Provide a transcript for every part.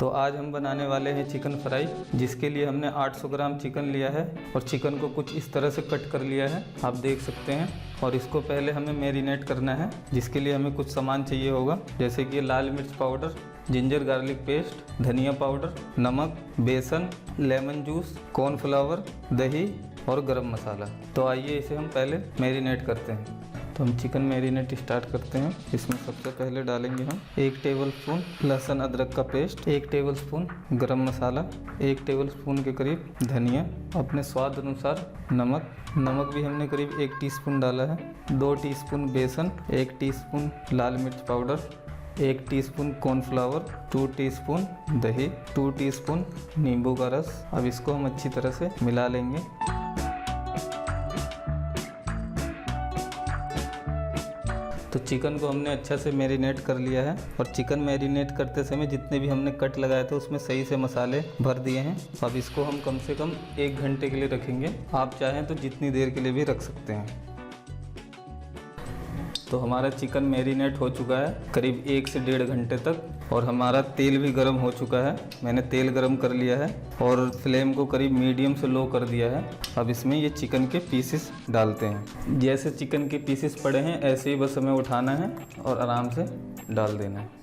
तो आज हम बनाने वाले हैं चिकन फ्राई, जिसके लिए हमने 800 ग्राम चिकन लिया है और चिकन को कुछ इस तरह से कट कर लिया है, आप देख सकते हैं। और इसको पहले हमें मैरिनेट करना है, जिसके लिए हमें कुछ सामान चाहिए होगा, जैसे कि लाल मिर्च पाउडर, जिंजर गार्लिक पेस्ट, धनिया पाउडर, नमक, बेसन, लेमन जूस, कॉर्नफ्लावर, दही और गरम मसाला। तो आइए इसे हम पहले मैरिनेट करते हैं। तो हम चिकन मैरिनेट स्टार्ट करते हैं। इसमें सबसे पहले डालेंगे हम 1 टेबलस्पून लहसुन अदरक का पेस्ट, 1 टेबलस्पून गरम मसाला, 1 टेबलस्पून के करीब धनिया, अपने स्वाद अनुसार नमक भी हमने करीब 1 टीस्पून डाला है, 2 टीस्पून बेसन, 1 टीस्पून लाल मिर्च पाउडर, 1 टीस्पून कॉर्नफ्लावर, 2 टीस्पून दही, 2 टीस्पून नींबू का रस। अब इसको हम अच्छी तरह से मिला लेंगे। तो चिकन को हमने अच्छा से मैरिनेट कर लिया है और चिकन मैरिनेट करते समय जितने भी हमने कट लगाए थे उसमें सही से मसाले भर दिए हैं। अब इसको हम कम से कम 1 घंटे के लिए रखेंगे, आप चाहें तो जितनी देर के लिए भी रख सकते हैं। तो हमारा चिकन मैरिनेट हो चुका है करीब 1 से 1.5 घंटे तक, और हमारा तेल भी गर्म हो चुका है। मैंने तेल गर्म कर लिया है और फ्लेम को करीब मीडियम से लो कर दिया है। अब इसमें ये चिकन के पीसेस डालते हैं। जैसे चिकन के पीसेस पड़े हैं ऐसे ही बस हमें उठाना है और आराम से डाल देना है।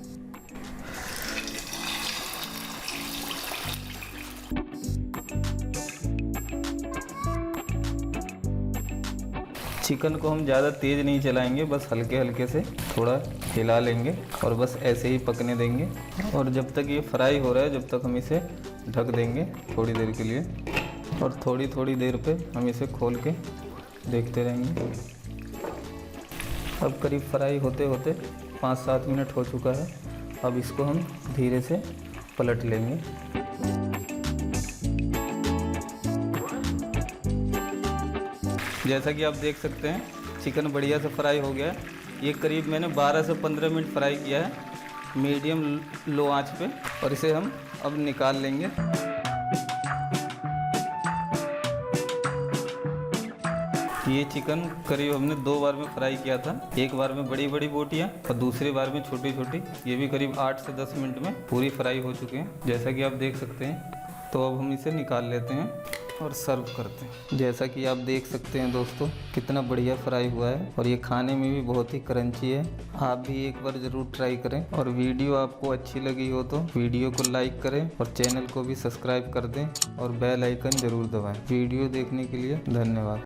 चिकन को हम ज़्यादा तेज़ नहीं चलाएंगे, बस हल्के हल्के से थोड़ा हिला लेंगे और बस ऐसे ही पकने देंगे। और जब तक ये फ्राई हो रहा है जब तक हम इसे ढक देंगे थोड़ी देर के लिए, और थोड़ी देर पे हम इसे खोल के देखते रहेंगे। अब करीब फ्राई होते होते 5-7 मिनट हो चुका है। अब इसको हम धीरे से पलट लेंगे। जैसा कि आप देख सकते हैं चिकन बढ़िया से फ्राई हो गया है। ये करीब मैंने 12 से 15 मिनट फ्राई किया है मीडियम लो आंच पे, और इसे हम अब निकाल लेंगे। ये चिकन करीब हमने 2 बार में फ्राई किया था, एक बार में बड़ी बड़ी बोटियाँ और दूसरी बार में छोटी छोटी। ये भी करीब 8 से 10 मिनट में पूरी फ्राई हो चुके हैं, जैसा कि आप देख सकते हैं। तो अब हम इसे निकाल लेते हैं और सर्व करते हैं। जैसा कि आप देख सकते हैं दोस्तों कितना बढ़िया फ्राई हुआ है, और ये खाने में भी बहुत ही क्रंची है। आप भी एक बार ज़रूर ट्राई करें, और वीडियो आपको अच्छी लगी हो तो वीडियो को लाइक करें और चैनल को भी सब्सक्राइब कर दें और बेल आइकन ज़रूर दबाएं। वीडियो देखने के लिए धन्यवाद।